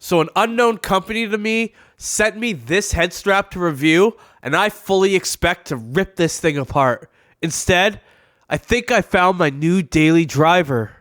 So an unknown company to me sent me this head strap to review, and I fully expect to rip this thing apart. Instead, I think I found my new daily driver.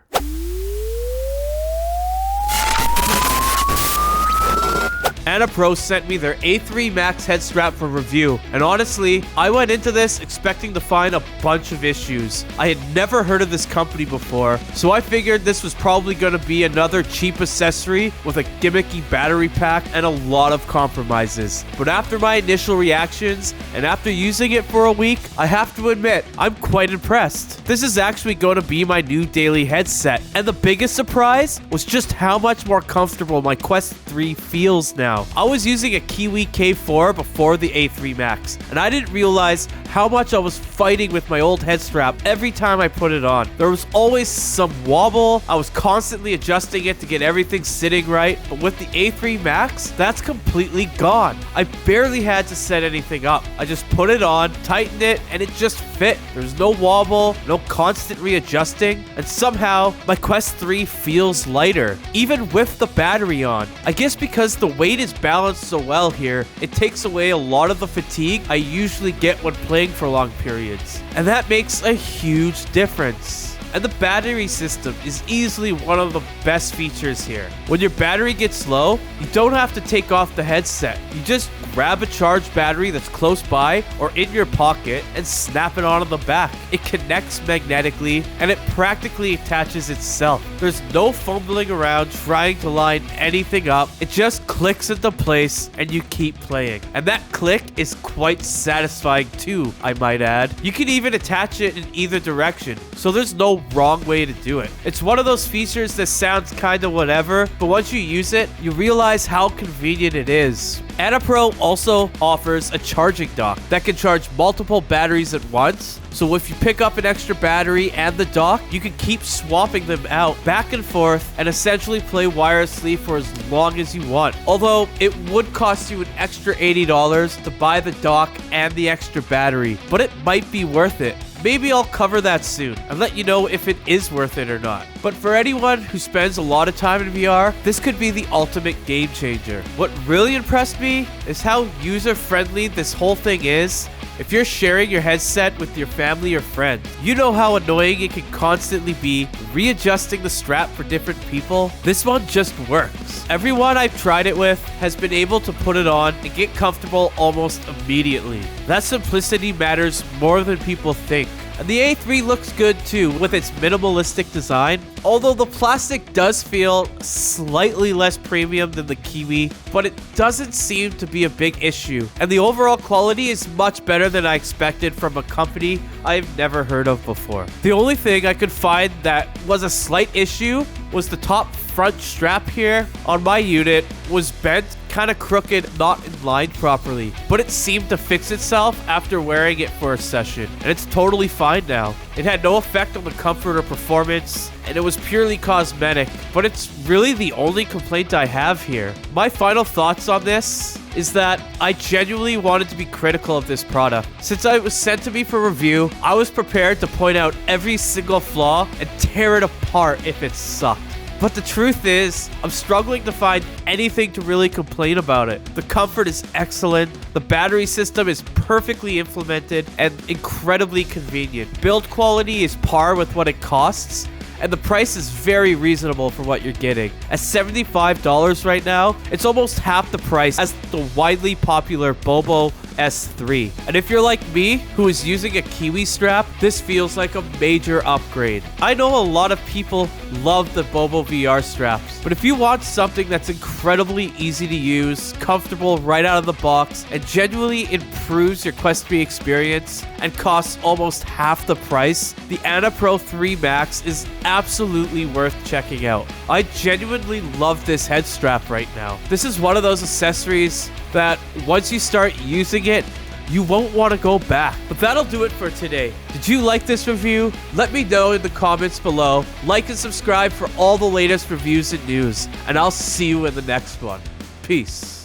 ANNAPRO sent me their A3 Max head strap for review, and honestly, I went into this expecting to find a bunch of issues. I had never heard of this company before, so I figured this was probably going to be another cheap accessory with a gimmicky battery pack and a lot of compromises. But after my initial reactions, and after using it for a week, I have to admit, I'm quite impressed. This is actually going to be my new daily headset, and the biggest surprise was just how much more comfortable my Quest 3 feels now. I was using a Kiwi K4 before the A3 Max, and I didn't realize how much I was fighting with my old head strap every time I put it on. There was always some wobble. I was constantly adjusting it to get everything sitting right, but with the A3 Max, that's completely gone. I barely had to set anything up. I just put it on, tightened it, and it just fit. There's no wobble, no constant readjusting, and somehow my Quest 3 feels lighter, even with the battery on. I guess because the weight is balanced so well here, it takes away a lot of the fatigue I usually get when playing for long periods. And that makes a huge difference. And the battery system is easily one of the best features here. When your battery gets low, you don't have to take off the headset. You just grab a charged battery that's close by or in your pocket and snap it onto the back. It connects magnetically and it practically attaches itself. There's no fumbling around trying to line anything up. It just clicks into place and you keep playing. And that click is quite satisfying too, I might add. You can even attach it in either direction, so there's no wrong way to do it. It's one of those features that sounds kinda whatever, but once you use it, you realize how convenient it is. ANNAPRO also offers a charging dock that can charge multiple batteries at once. So if you pick up an extra battery and the dock, you can keep swapping them out back and forth and essentially play wirelessly for as long as you want. Although it would cost you an extra $80 to buy the dock and the extra battery, but it might be worth it. Maybe I'll cover that soon and let you know if it is worth it or not. But for anyone who spends a lot of time in VR, this could be the ultimate game changer. What really impressed me is how user-friendly this whole thing is. If you're sharing your headset with your family or friends, you know how annoying it can constantly be readjusting the strap for different people. This one just works. Everyone I've tried it with has been able to put it on and get comfortable almost immediately. That simplicity matters more than people think. And the A3 looks good too with its minimalistic design, although the plastic does feel slightly less premium than the Kiwi, but it doesn't seem to be a big issue. And the overall quality is much better than I expected from a company I've never heard of before. The only thing I could find that was a slight issue was the top front strap here on my unit was bent, kind of crooked, not in line properly, but it seemed to fix itself after wearing it for a session, and it's totally fine now. It had no effect on the comfort or performance, and it was purely cosmetic, but it's really the only complaint I have here. My final thoughts on this is that I genuinely wanted to be critical of this product. Since it was sent to me for review, I was prepared to point out every single flaw and tear it apart if it sucked. But the truth is, I'm struggling to find anything to really complain about it. The comfort is excellent, the battery system is perfectly implemented and incredibly convenient. Build quality is par with what it costs, and the price is very reasonable for what you're getting. At $75 right now, it's almost half the price as the widely popular Bobo S3. And if you're like me, who is using a Kiwi strap, this feels like a major upgrade. I know a lot of people love the Bobo VR straps, but if you want something that's incredibly easy to use, comfortable right out of the box, and genuinely improves your Quest 3 experience and costs almost half the price, the ANNAPRO A3 Max is absolutely worth checking out. I genuinely love this head strap right now. This is one of those accessories that once you start using it, you won't want to go back. But that'll do it for today. Did you like this review? Let me know in the comments below. Like and subscribe for all the latest reviews and news, and I'll see you in the next one. Peace.